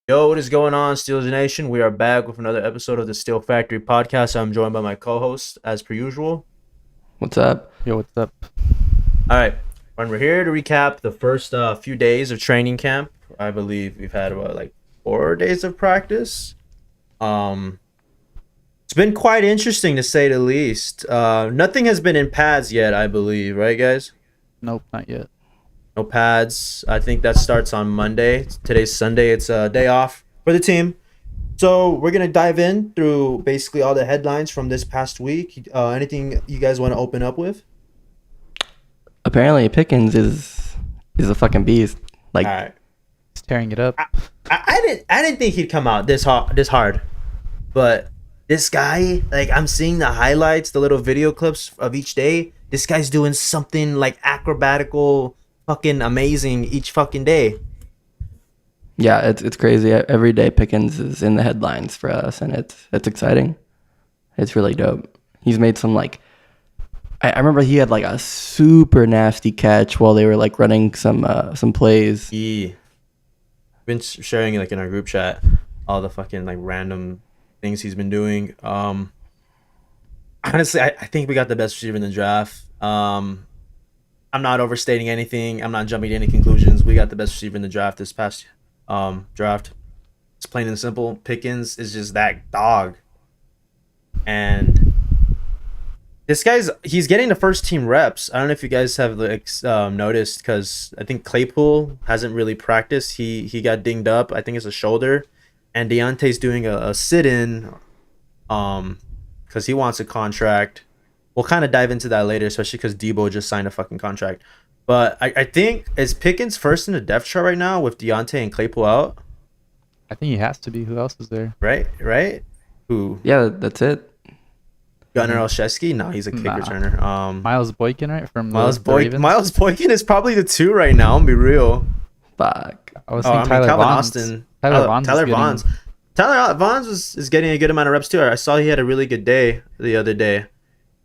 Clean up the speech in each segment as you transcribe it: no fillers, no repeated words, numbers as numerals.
Yo, what is going on, Steelers Nation? We are back with another episode of the Steel Factory podcast. I'm joined by my co-host, as per usual. What's up? Yo, what's up? All right, and we're here to recap the first few days of training camp. I believe we've had like 4 days of practice. It's been quite interesting to say the least. Nothing has been in pads yet, I believe, right, guys? Nope, not yet. No pads. I think that starts on Monday. Today's Sunday. It's a day off for the team. So we're going to dive in through basically all the headlines from this past week. Anything you guys want to open up with? Apparently, Pickens is a fucking beast. Like, All right. He's tearing it up. I didn't think he'd come out this hard. But this guy, like, I'm seeing the highlights, the little video clips of each day. This guy's doing something like acrobatical, fucking amazing each fucking day. yeah, it's crazy. Every day, Pickens is in the headlines for us, and it's exciting. It's really dope. He's made some like, I remember he had like a super nasty catch while they were like running some plays. He been sharing like in our group chat all the fucking like random things he's been doing. Honestly, I think we got the best receiver in the draft. I'm not overstating anything. I'm not jumping to any conclusions. We got the best receiver in the draft this past draft. It's plain and simple. Pickens is just that dog. And this he's getting the first team reps. I don't know if you guys have like noticed, because I think Claypool hasn't really practiced. He got dinged up. I think it's a shoulder. And Diontae's doing a sit-in because he wants a contract. We'll kind of dive into that later, especially because Debo just signed a fucking contract. But I think, is Pickens first in the depth chart right now with Diontae and Claypool out? I think he has to be. Who else is there? Right? Who? Yeah, that's it. Gunnar Olszewski? No, he's a kick Nah. returner. Miles Boykin, right? From Miles the Ravens? Boykin is probably the 2 right now. I'm be real. Fuck. I was thinking Tyler Calvin Vaughn's. Austin. Tyler Vaughn's. Tyler Vaughn's is getting a good amount of reps too. I saw he had a really good day the other day.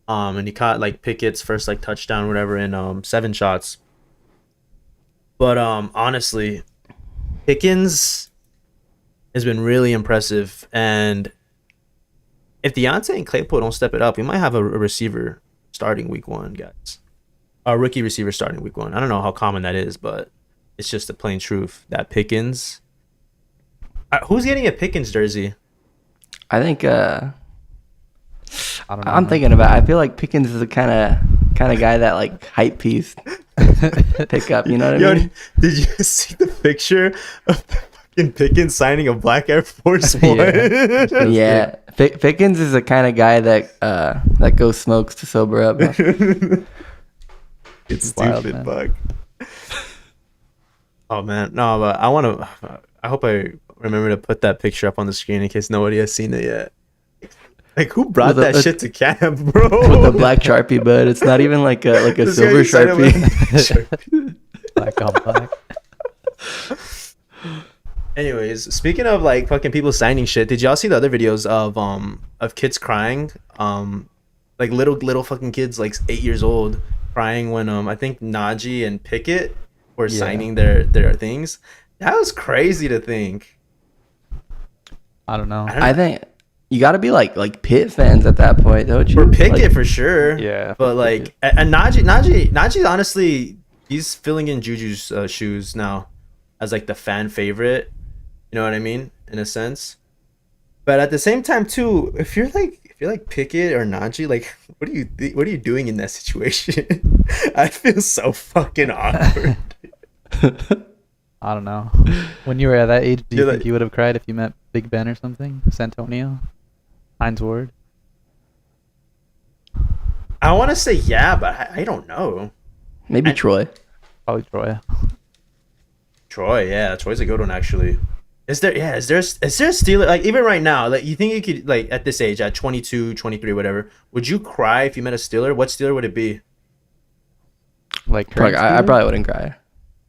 And he caught like Pickett's first like touchdown, whatever, in 7 shots. But honestly, Pickens has been really impressive, and if Diontae and Claypool don't step it up, we might have a receiver starting week 1, guys. A rookie receiver starting week 1. I don't know how common that is, but it's just the plain truth that Pickens. Who's getting a Pickens jersey? I think. I don't know. I'm thinking about. I feel like Pickens is the kind of guy that like hype piece pick up. You know what I mean? Did you see the picture of the fucking Pickens signing a black Air Force One? Yeah. Pickens is the kind of guy that goes smokes to sober up. It's Wild, stupid, man. bug. Oh man, no, but I hope I remember to put that picture up on the screen in case nobody has seen it yet. Like, who brought With that shit to camp, bro? With the black Sharpie, but it's not even like a This silver guy signed it with Sharpie. Sharpie. Black on black. Anyways, speaking of like fucking people signing shit, did y'all see the other videos of kids crying? Like little fucking kids like 8 years old crying when I think Najee and Pickett were Yeah. signing their things. That was crazy to think. I don't know. I think you got to be like Pitt fans at that point, don't you? For Pickett, Like, for sure. Yeah, But for like, Pickett. and Najee, honestly, he's filling in Juju's shoes now as like the fan favorite. You know what I mean, in a sense. But at the same time, too, if you're like Pickett or Najee, like, what are you doing in that situation? I feel so fucking awkward. I don't know. When you were at that age, do you You're think like- you would have cried if you met Big Ben or something? Santonio? Heinz Ward? I want to say yeah, but I don't know. maybe Troy. Probably Troy. Troy, yeah, Troy's a good one actually. Is there a Steeler, like, even right now, like, you think you could, like, at this age, at 22, 23, whatever, would you cry if you met a Steeler? What Steeler would it be? Like, Like, current I Steeler? probably wouldn't cry.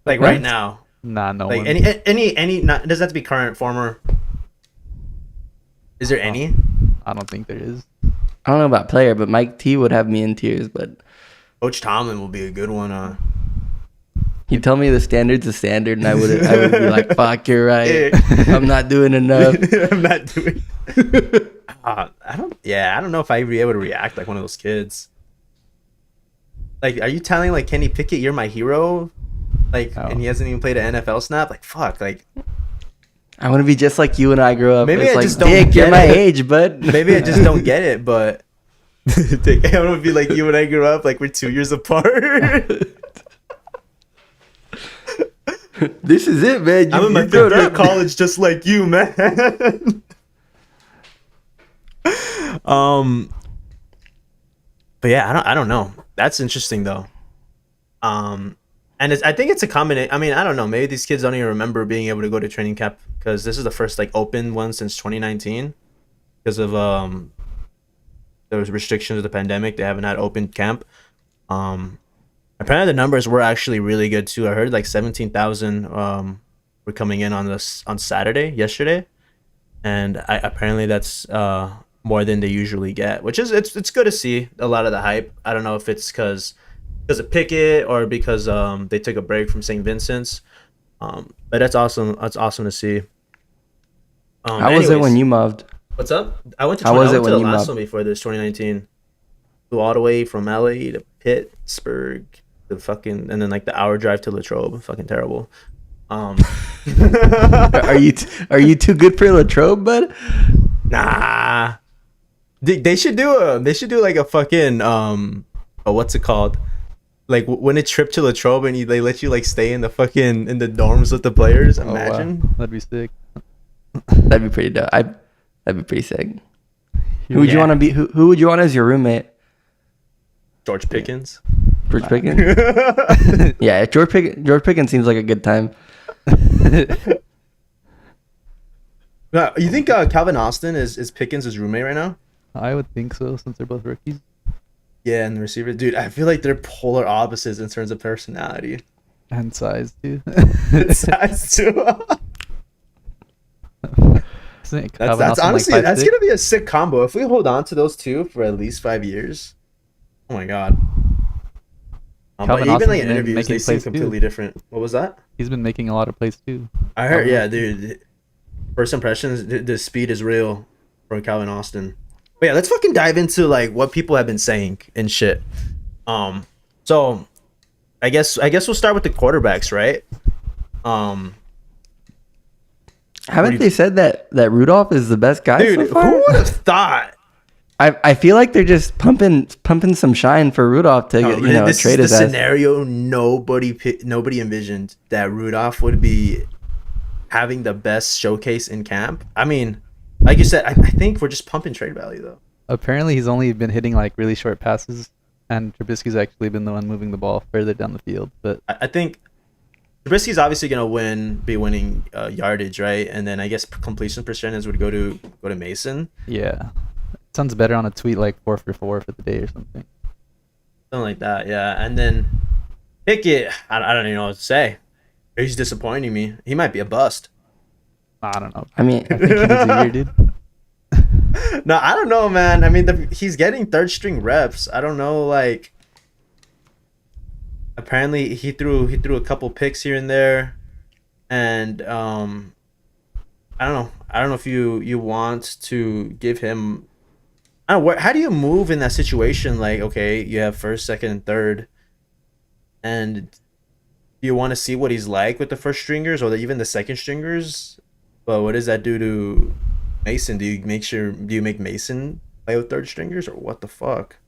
Like, What? right now. Nah, no Like, one. any not, it doesn't have to be current, former. Is there any? I don't think there is. I don't know about player, but Mike T would have me in tears. But Coach Tomlin will be a good one. He'd tell me the standard's a standard, and I would be like, "Fuck, you're right. I'm not doing enough." I'm not doing. I don't know if I'd be able to react like one of those kids. Like, are you telling like Kenny Pickett you're my hero? Like, and he hasn't even played an NFL snap. Like, fuck. Like, I want to be just like you and I grew up. Maybe it's I like, just don't Dick, get you're my it. age, bud. Maybe I just don't get it, but Dick, I want to be like you and I grew up. Like, we're 2 years apart. This is it, man. I'm in my 5th year of college, just like you, man. But yeah, I don't know. That's interesting though. And I think it's a combination. I mean, I don't know. Maybe these kids don't even remember being able to go to training camp because this is the first like open one since 2019 because of those restrictions of the pandemic. They haven't had open camp. Apparently the numbers were actually really good too. I heard like 17,000 were coming in on yesterday, and apparently that's more than they usually get, which is it's good to see a lot of the hype. I don't know if it's because of Pickett or because they took a break from St. Vincent's, but that's awesome. That's awesome to see. How was it when you moved? What's up? I went to How was it the when you last moved? one before this 2019. Flew all the way from LA to Pittsburgh. And then like the hour drive to Latrobe, fucking terrible. Are you too good for Latrobe, bud? Nah, they should do like a fucking what's it called? Like when a trip to Latrobe and they let you like stay in the dorms with the players. Imagine. Wow. That'd be sick. That'd be pretty dope. That'd be pretty sick. Who would you want to be? Who would you want as your roommate? George Pickens. George Pickens? Yeah, George Pickens seems like a good time. You think Calvin Austin is Pickens' roommate right now? I would think so, since they're both rookies. Yeah, and the receiver, dude, I feel like they're polar opposites in terms of personality. And size, too. Size too. That's honestly that's gonna be a sick combo if we hold on to those two for at least 5 years. Oh my god. But even like in interviews, they seem completely different. What was that? He's been making a lot of plays too. I heard, yeah, dude. First impressions, the speed is real for Calvin Austin. But yeah, let's fucking dive into like what people have been saying and shit. So I guess we'll start with the quarterbacks, right? Haven't they said that Rudolph is the best guy dude, so far? who would have thought? I feel like they're just pumping some shine for Rudolph to this trade is his the ass. scenario nobody envisioned, that Rudolph would be having the best showcase in camp. I mean, like you said, I think we're just pumping trade value though. Apparently, he's only been hitting like really short passes, and Trubisky's actually been the one moving the ball further down the field. But I think Trubisky's obviously gonna be winning yardage, right? And then I guess completion percentage would go to Mason. yeah, it sounds better on a tweet like 4 for 4 for the day or something. Something like that, yeah. And then Pickett, I don't even know what to say. He's disappointing me. He might be a bust. I don't know. I mean, I think he needs a year, dude. No, I don't know, man. I mean, he's getting third string reps. I don't know, like. Apparently, he threw a couple picks here and there, and I don't know. I don't know if you want to give him. I don't know, how do you move in that situation? Like, okay, you have first, second, and third, and do you want to see what he's like with the first stringers or even the second stringers? But what does that do to Mason? Do you make Mason play with third stringers or what the fuck?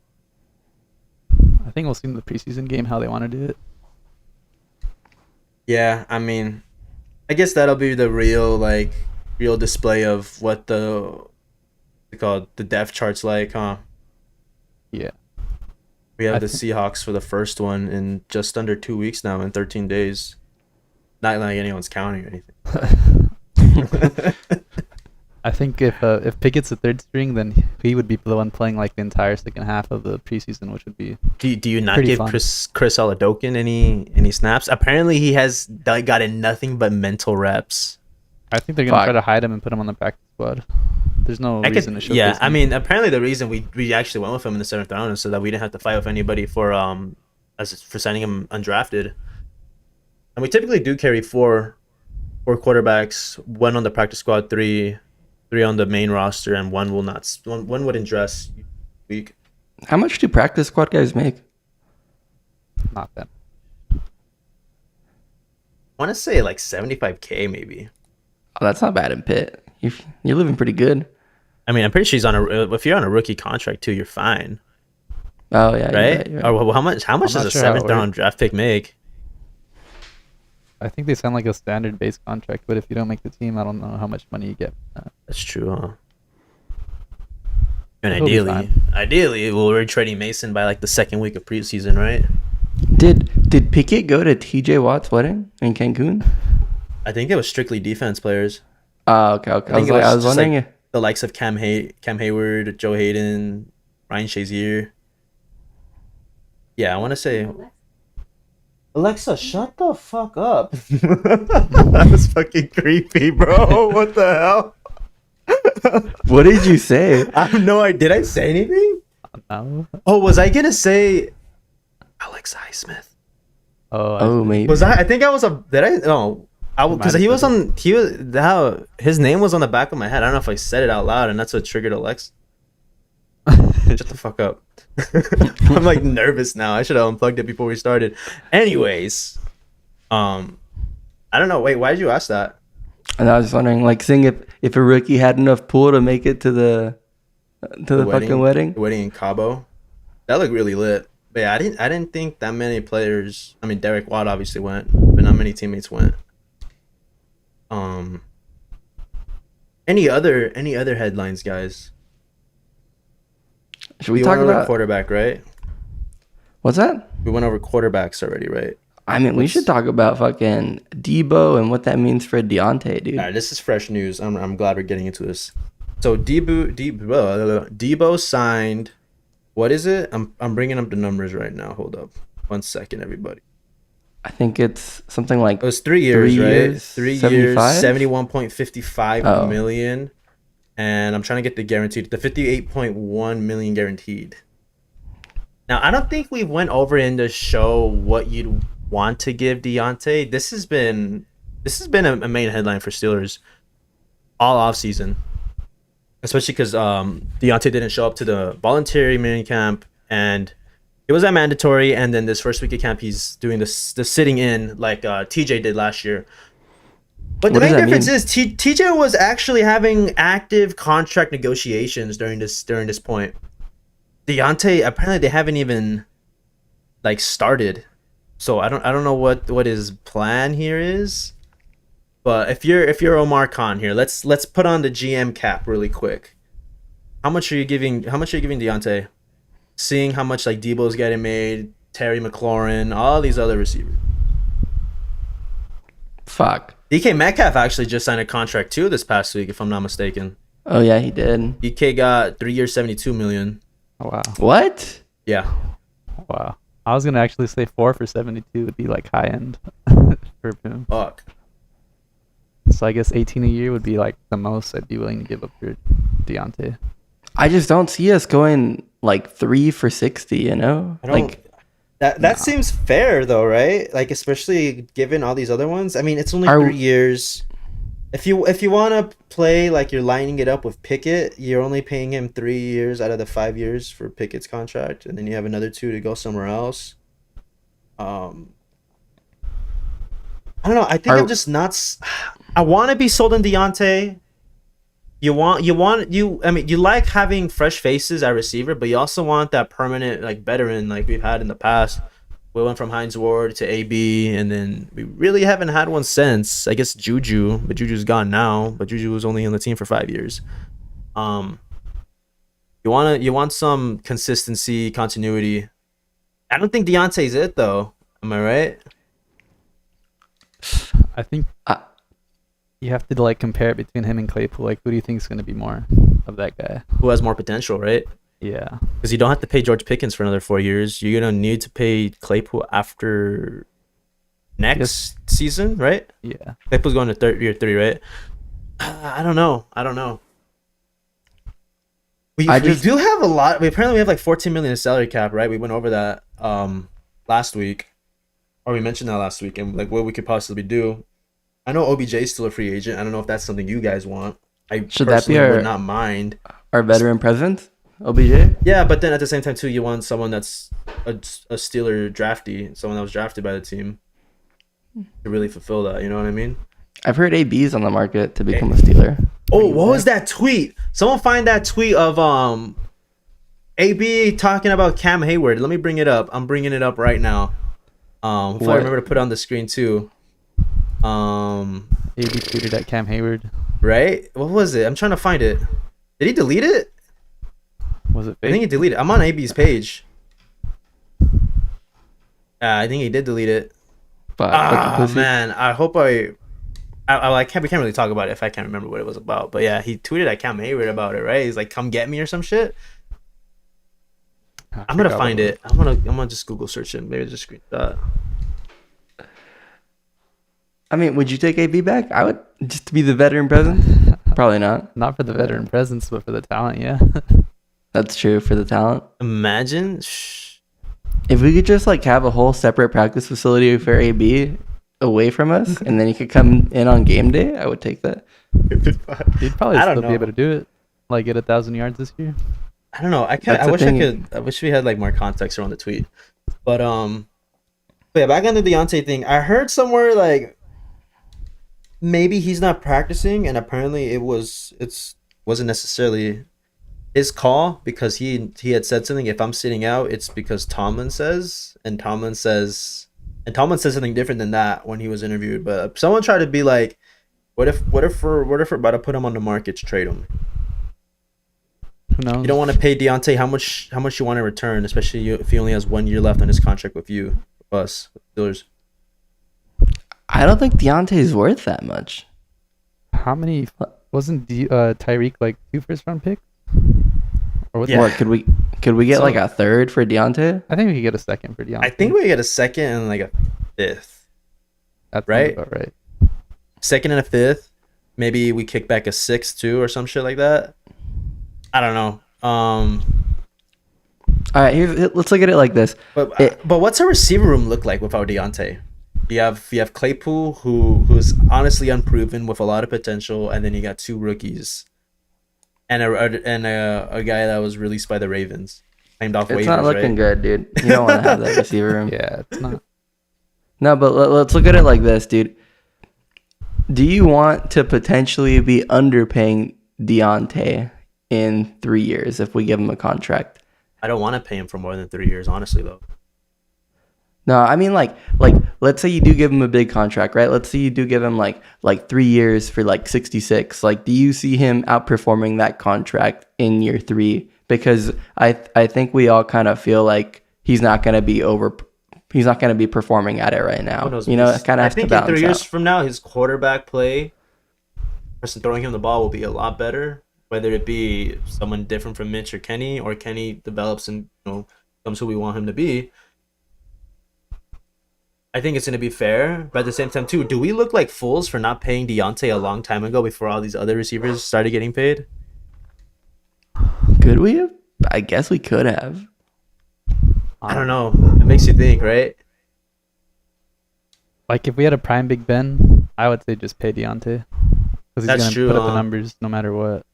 I think we'll see in the preseason game how they want to do it. Yeah, I mean, I guess that'll be the real display of what the depth chart's like, huh? Yeah. We have the Seahawks for the first one in just under 2 weeks now, in 13 days. Not like anyone's counting or anything. I think if Pickett's the third string, then he would be the one playing like the entire second half of the preseason, which would be. Do you not pretty give fun. Chris Aladokin any snaps? Apparently, he has gotten nothing but mental reps. I think they're gonna try to hide him and put him on the practice squad. There's no reason to showcase Yeah, him. I mean, apparently the reason we actually went with him in the 7th round is so that we didn't have to fight with anybody for signing him undrafted. And we typically do carry four quarterbacks, one on the practice squad, three on the main roster, and one will not. One wouldn't dress week. How much do practice squad guys make? Not that. I want to say like 75K maybe. Oh, that's not bad in Pitt. You're living pretty good. I mean, I'm pretty sure he's on if you're on a rookie contract too, you're fine, Oh yeah, right? you're right. Or how much I'm does not a sure how it 7th round draft pick make? I think they sound like a standard base contract, but if you don't make the team, I don't know how much money you get. That's true, huh? And He'll be ideally, we're trading Mason by like the second week of preseason, right? Did Pickett go to TJ Watt's wedding in Cancun? I think it was strictly defense players. Oh, okay. I think I was just wondering. like the likes of Cam Hayward, Joe Hayden, Ryan Shazier. Yeah, I want to say. Alexa, shut the fuck up. That was fucking creepy, bro. What the hell? What did you say? I have no idea. Did I say anything? No. Oh, was I gonna say Alex Highsmith? Oh, maybe. Was I think I was a. Did I? No. Because he was on. How his name was on the back of my head. I don't know if I said it out loud, and that's what triggered Alex. Shut the fuck up. I'm like nervous now. I should have unplugged it before we started. Anyways, I don't know. Wait, why did you ask that? And I was just wondering, like, seeing if a rookie had enough pull to make it to the fucking wedding. The wedding in Cabo. That looked really lit. But yeah, I didn't think that many players. I mean, Derek Watt obviously went, but not many teammates went. Any other headlines, guys? Should we talk went over about quarterback, right? what's that? We went over quarterbacks already, right? I mean, we should talk about fucking Debo and what that means for Diontae, dude. All right, this is fresh news. I'm glad we're getting into this. So Debo signed. What is it? I'm bringing up the numbers right now. Hold up, 1 second, everybody. I think it's something like It was 3 years, 3 right? years, 3 years, 75? 71.55 million, and I'm trying to get the guaranteed, the 58.1 million guaranteed. Now, I don't think we went over in the show what you'd want to give Diontae. This has been a main headline for Steelers all off season, especially because Diontae didn't show up to the voluntary minicamp, and it was that mandatory. And then this first week of camp, he's doing the sitting in like TJ did last year. But the What does main that difference mean? is TJ was actually having active contract negotiations during this point. Diontae, apparently they haven't even like started. So I don't know what his plan here is. But if you're Omar Khan here, let's put on the GM cap really quick. How much are you giving Diontae? Seeing how much like Debo's getting made, Terry McLaurin, all these other receivers. fuck. DK Metcalf actually just signed a contract too this past week, if I'm not mistaken. Oh yeah, he did. DK got 3 years, 72 million. Oh, wow. What? Yeah. Wow. I was gonna actually say 4 for 72 would be like high end for him. Fuck. So I guess 18 a year would be like the most I'd be willing to give up for Diontae. I just don't see us going like 3 for 60. You know, I don't, like that seems fair though, right? Like especially given all these other ones. I mean, it's only 3 years. If you want to play like you're lining it up with Pickett, you're only paying him 3 years out of the 5 years for Pickett's contract, and then you have another 2 to go somewhere else. I don't know. I think I'm just not. I want to be sold on Diontae. You like having fresh faces at receiver, but you also want that permanent like veteran like we've had in the past. We went from Hines Ward to AB, and then we really haven't had one since. I guess Juju, but Juju's gone now. But Juju was only on the team for 5 years. You want some consistency, continuity. I don't think Deontay's it though. Am I right? I think you have to like compare it between him and Claypool. Like, who do you think is going to be more of that guy? Who has more potential, right? Yeah. Because you don't have to pay George Pickens for another 4 years. You're gonna need to pay Claypool after next season, right? Yeah. Claypool's going to year 3, right? I don't know. We do have a lot. We apparently have like 14 million in salary cap, right? We went over that last week. or we mentioned that last week, and like what we could possibly do. I know OBJ is still a free agent. I don't know if that's something you guys want. I Should that be personally would our not mind. veteran presence? OBJ? Yeah, but then at the same time too, you want someone that's a Steeler draftee, someone that was drafted by the team to really fulfill that. You know what I mean? I've heard AB's on the market to become a Steeler. Oh, what was that tweet? Someone find that tweet of AB talking about Cam Hayward. Let me bring it up. I'm bringing it up right now. Hopefully I remember to put it on the screen too. AB tweeted at Cam Hayward. Right? What was it? I'm trying to find it. Did he delete it? Was it I fake? think he deleted it. I'm on AB's page. I think he did delete it. But Man, I hope I can't. We can't really talk about it if I can't remember what it was about. But yeah, he tweeted at Cam Hayward about it, right? He's like, "Come get me" or some shit. I'm gonna find it. I'm gonna just Google search it. Maybe just screenshot. I mean, would you take AB back? I would, just to be the veteran presence. Probably not. Not for the veteran presence, but for the talent, yeah. That's true for the talent. Imagine. If we could just like have a whole separate practice facility for AB away from us, and then he could come in on game day, I would take that. He'd probably I don't still know. be able to do it. Like get 1,000 yards this year. I don't know. I can't. That's I the wish thing. I could. I wish we had like more context around the tweet. But yeah, back on the Diontae thing. I heard somewhere like maybe he's not practicing, and apparently wasn't necessarily his call because he had said something. If I'm sitting out, it's because Tomlin says, and Tomlin says something different than that when he was interviewed. But someone tried to be like, what if we're about to put him on the market to trade him? Who knows? You don't want to pay Diontae how much you want to return, especially if he only has 1 year left on his contract with you, us, Steelers. I don't think Deontay's worth that much. How many? Wasn't Tyreek like 2 first-round picks? Or was Yeah. What could we get So- like a third for Deontay? I think we could get a second for Diontae. I think we get a second and like a fifth. That's right? about right. Second and a fifth. Maybe we kick back a sixth too or some shit like that. I don't know. All right, let's look at it like this. But what's our receiver room look like without Diontae? You have Claypool who's honestly unproven with a lot of potential, and then you got 2 rookies, and a guy that was released by the Ravens, named off waivers. It's not looking right? good, dude. You don't want to have that receiver room. Yeah, it's not. No, but let's look at it like this, dude. Do you want to potentially be underpaying Diontae in 3 years if we give him a contract? I don't want to pay him for more than 3 years, honestly, though. No, I mean like let's say you do give him a big contract, right? Let's say you do give him like 3 years for like 66. Like, do you see him outperforming that contract in year 3? Because I think we all kind of feel like he's not going to be performing at it right now. Who knows? You know, it kind of I has to think in balance 3 years out. from now, his quarterback play, person throwing him the ball, will be a lot better. Whether it be someone different from Mitch or Kenny develops and becomes who we want him to be. I think it's going to be fair, but at the same time, too, do we look like fools for not paying Diontae a long time ago before all these other receivers started getting paid? Could we have? I guess we could have. I don't know. It makes you think, right? Like if we had a prime Big Ben, I would say just pay Diontae because he's That's gonna true, put up the huh? numbers no matter what.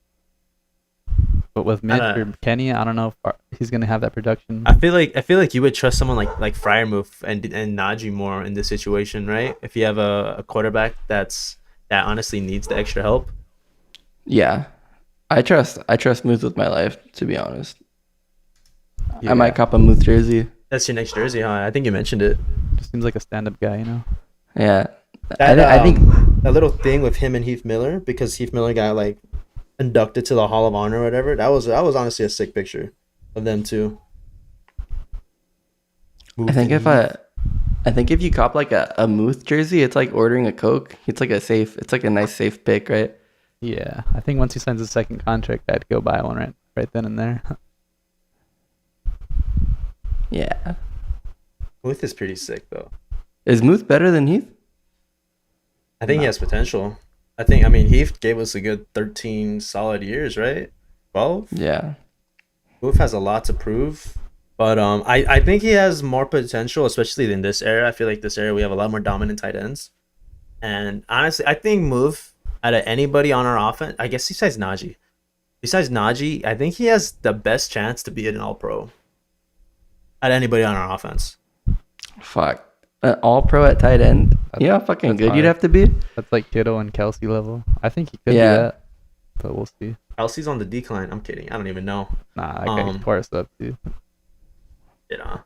But with Mitch or Kenny, I don't know if he's gonna have that production. I feel like you would trust someone like Freiermuth and Najee more in this situation, right? If you have a quarterback that honestly needs the extra help. Yeah. I trust Muth with my life, to be honest. Yeah. I might cop a Muth jersey. That's your next jersey, huh? I think you mentioned it. Just seems like a stand-up guy, you know. Yeah. I think that little thing with him and Heath Miller, because Heath Miller got like inducted to the Hall of Honor or whatever. That was honestly a sick picture of them too. I think if you cop like a Muth jersey, it's like ordering a Coke. It's like a nice safe pick, right? Yeah, I think once he signs his second contract, I'd go buy one right then and there. Yeah. Muth is pretty sick though. Is Muth better than Heath? I think he has potential. I mean Heath gave us a good 13 solid years, right? 12? Yeah. Muth has a lot to prove, But I think he has more potential, especially in this era. I feel like this era we have a lot more dominant tight ends. And honestly, I think move out of anybody on our offense, I guess besides Najee. Besides Najee, I think he has the best chance to be an all pro at anybody on our offense. Fuck. An all pro at tight end. Yeah, fucking good. hard. You'd have to be. That's like Kittle and Kelsey level. I think he could Yeah. do that, but we'll see. Kelsey's on the decline. I'm kidding. I don't even know. Nah, that guy tore us up too. You know.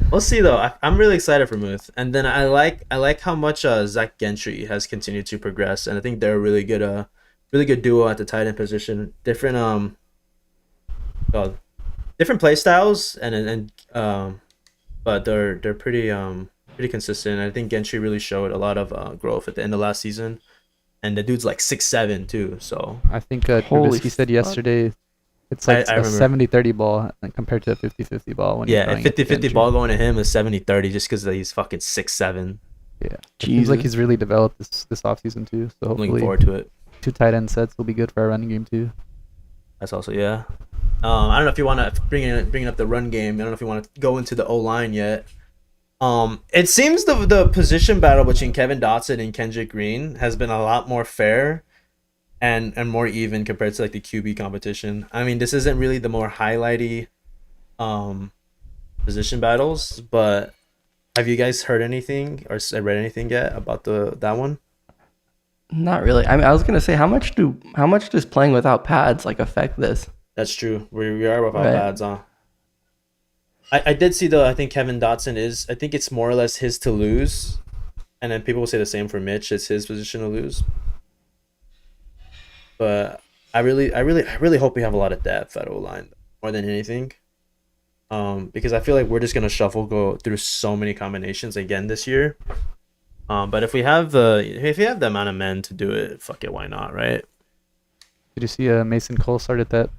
We'll see though. I'm really excited for Muth, and then I like how much Zach Gentry has continued to progress, and I think they're a really good duo at the tight end position. Different different play styles, but they're pretty consistent. I think Gentry really showed a lot of growth at the end of last season, and the dude's like 6'7" too. So I think Holy Trubisky said fuck. yesterday it's like I a remember. 70-30 ball compared to a 50-50 ball when yeah, you're a throwing it to 50-50 Gentry. ball going to him is 70-30 just because he's fucking 6'7". Yeah, it seems like Jesus. he's really developed this offseason too. So I'm looking hopefully forward to it. 2 tight end sets will be good for our running game too. That's also yeah. I don't know if you want to bring up the run game. I don't know if you want to go into the O line yet. It seems the position battle between Kevin Dotson and Kendrick Green has been a lot more fair and more even compared to like the QB competition. I mean, this isn't really the more highlighty position battles, but have you guys heard anything or read anything yet about that one? Not really. I mean, I was gonna say, how much does playing without pads like affect this? That's true. We are without Right. pads, huh? I did see though. I think Kevin Dotson is. I think it's more or less his to lose, and then people will say the same for Mitch. It's his position to lose. But I really hope we have a lot of depth at O line more than anything. Because I feel like we're just gonna go through so many combinations again this year. But if you have the amount of men to do it, fuck it, why not, right? Did you see Mason Cole started the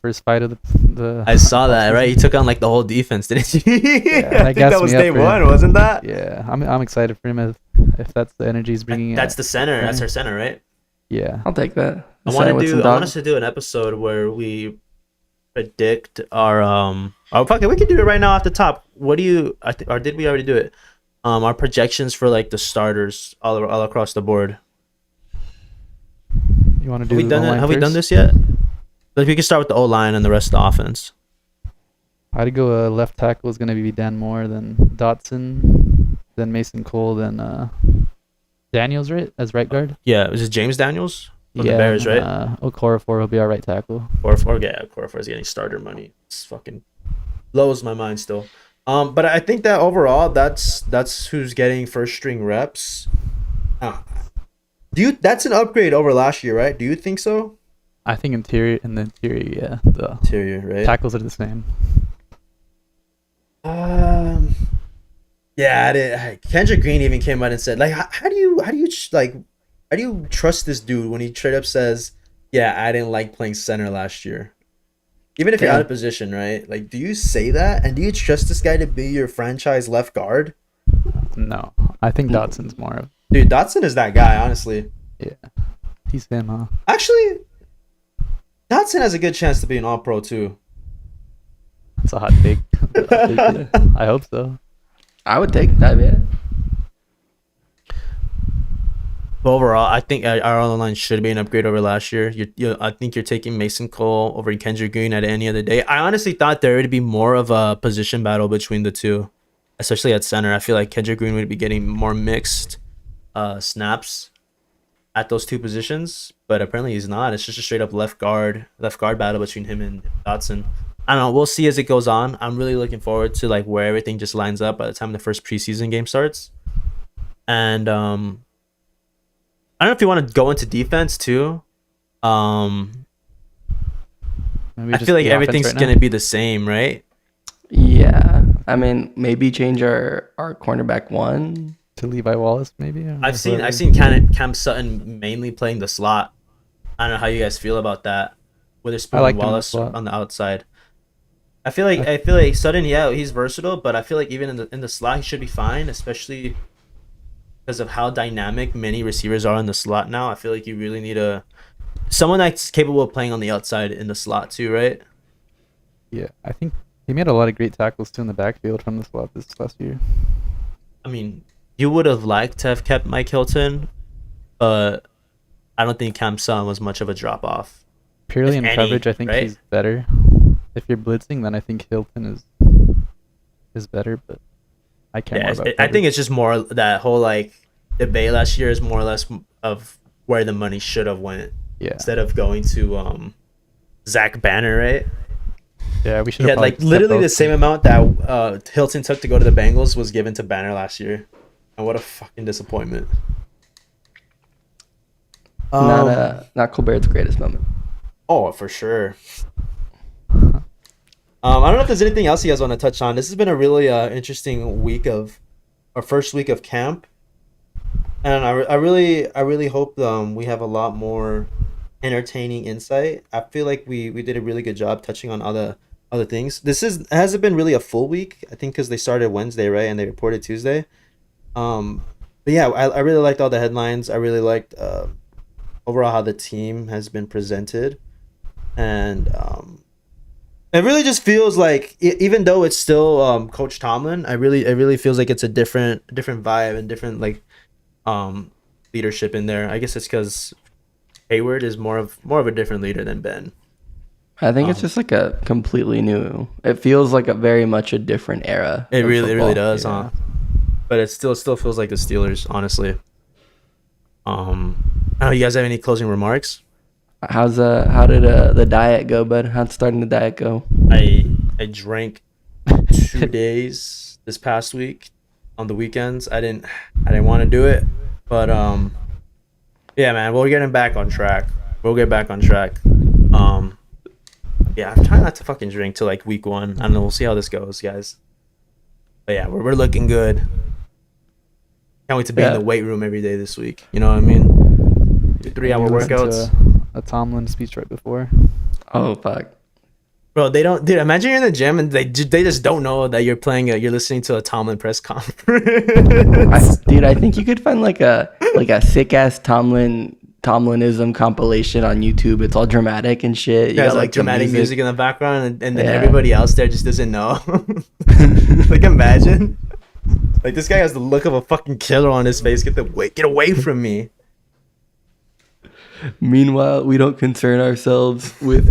first fight of the I saw that, right? He took on like the whole defense, didn't he? Yeah, I think that was day for him. one, wasn't that? Yeah, I'm excited for him if that's the energy he's bringing. That's the center. That's our center, right? Yeah. I'll take that. I Center want with some to do. I want dogs. us to do an episode where we predict our Oh fuck it, we can do it right now off the top. What do you? Or did we already do it? Our projections for like the starters all across the board. You want to do? Have we done it? O-line Have we done first? this yet? Like we can start with the O line and the rest of the offense. I'd go left tackle is going to be Dan Moore, then Dotson, then Mason Cole, then Daniels, right, as right guard. Yeah, is it James Daniels from the Bears, right? Okorafor will be our right tackle. Okorafor is getting starter money. It's fucking blows my mind still. But I think that overall, that's who's getting first string reps. That's an upgrade over last year, right? Do you think so? I think in the interior, yeah. The Interior, right? tackles are the same. Yeah, Kendrick Green even came out and said, like, how do you trust this dude when he straight up says, yeah, I didn't like playing center last year, even if you're out of position, right? Like, do you say that, and do you trust this guy to be your franchise left guard? No, I think Dotson's more of. Dude, Dotson is that guy, honestly. Yeah, he's him, huh? Actually, Dotson has a good chance to be an All-Pro too. That's a hot take. I hope so. I would take that, yeah. But overall, I think our line should be an upgrade over last year. I think you're taking Mason Cole over Kendrick Green at any other day. I honestly thought there would be more of a position battle between the two, especially at center. I feel like Kendrick Green would be getting more mixed snaps at those two positions, but apparently he's not. It's just a straight up left guard battle between him and Dotson. I don't know. We'll see as it goes on. I'm really looking forward to like where everything just lines up by the time the first preseason game starts. And I don't know if you want to go into defense too. Maybe I just feel like the offense everything's right now. gonna be the same, right? Yeah. I mean, maybe change our cornerback one. to Levi Wallace, maybe. or I've seen whoever. Cam Sutton mainly playing the slot. I don't know how you guys feel about that. Witherspoon I like and him in the Wallace slot. on the outside. I feel like Sutton, yeah, he's versatile, but I feel like even in the slot he should be fine, especially because of how dynamic many receivers are in the slot now. I feel like you really need someone that's capable of playing on the outside in the slot too, right? Yeah, I think He made a lot of great tackles too in the backfield from the slot this last year. I mean, you would have liked to have kept Mike Hilton, but I don't think Cam Sutton was much of a drop off. Purely If in any, coverage, I think right? he's better. If you're blitzing, then I think Hilton is better, but I care more about I think it's just more that whole like debate last year is more or less of where the money should have went yeah. instead of going to Zach Banner, right? Yeah, we should He have had like literally the same amount that Hilton took to go to the Bengals was given to Banner last year, and what a fucking disappointment. Not Colbert's greatest moment. Oh, for sure. I don't know if there's anything else you guys want to touch on. This has been a really interesting week of our first week of camp, and I really hope we have a lot more entertaining insight. I feel like we did a really good job touching on other things. Hasn't been really a full week, I think, because they started Wednesday, right, and they reported Tuesday. But yeah, I really liked all the headlines. I really liked overall how the team has been presented, and it really just feels like even though it's still Coach Tomlin, it really feels like it's a different vibe and different like leadership in there. I guess it's because Hayward is more of a different leader than Ben. I think it's just like a completely new. It feels like a very much a different era. It really football. does, Yeah. huh? But it still feels like the Steelers, honestly. I don't know, you guys have any closing remarks? How did the diet go, bud? How's starting the diet go? I drank 2 days this past week on the weekends. I didn't want to do it, but yeah, man, we're getting back on track. We'll get back on track. Yeah, I'm trying not to fucking drink till like week 1. I don't know. We'll see how this goes, guys. But yeah, we're looking good. Can't wait to be in the weight room every day this week. You know what I mean? 3-hour You listened to workouts. A Tomlin speech right before. Oh fuck. Bro, they don't. Dude, imagine you're in the gym and they just don't know that you're listening to a Tomlin press conference. Dude, I think you could find like a sick ass Tomlinism compilation on YouTube. It's all dramatic and shit. You guys got, like some dramatic music in the background, and then Yeah. everybody else there just doesn't know. Like, imagine. Like, this guy has the look of a fucking killer on his face. Get away from me. Meanwhile, we don't concern ourselves with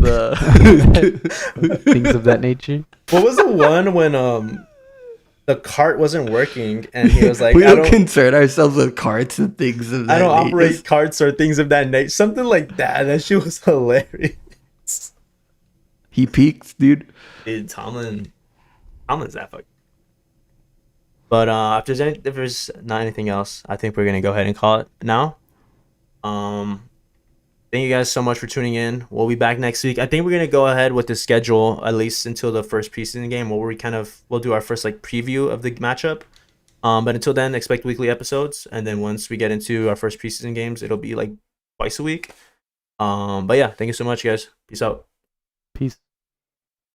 Things of that nature. What was the one when the cart wasn't working and he was like, we don't concern ourselves with carts and things of that I don't nature. operate carts or things of that nature. Something like that. That shit was hilarious. He peaks, dude. Dude, Tomlin's that fucking. But if there's not anything else, I think we're gonna go ahead and call it now. Thank you guys so much for tuning in. We'll be back next week. I think we're gonna go ahead with the schedule at least until the first preseason game, where we'll do our first like preview of the matchup. But until then, expect weekly episodes, and then once we get into our first preseason games, it'll be like twice a week. But yeah, thank you so much, guys. Peace out. Peace.